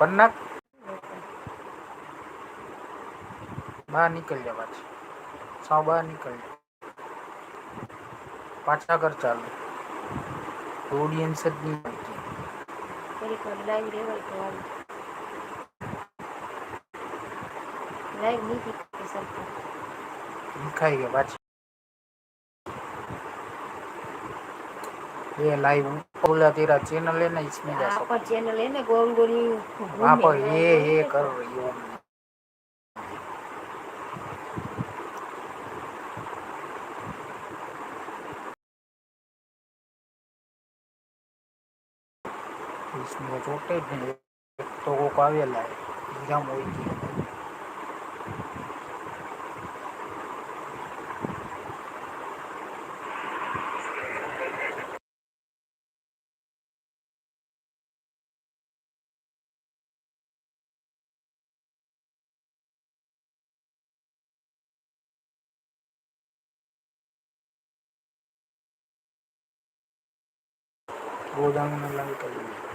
કર બહાર નીકળ જા પાછી સાવ બહાર નીકળ જા પાછા ઘર ચાલુ ઓડિયન્સ જ નહીં મળતી થોડીક વાર લાઈવ રહેવાય તો હાલ લાઈવ નહીં દીધી સરખું ખાઈ ગયા પાછી ये लाइव बोला तेरा चैनल है ना इसमें जा આ सकते પણ ચેનલ હે ને ગોल ગોल वहाँ ઘૂમે पर લાઈવ હોય ये ને कर તો रही हो इसमें छोटे तो वो काव्य लाए एग्जाम हुई थी गोदाम में लाई कर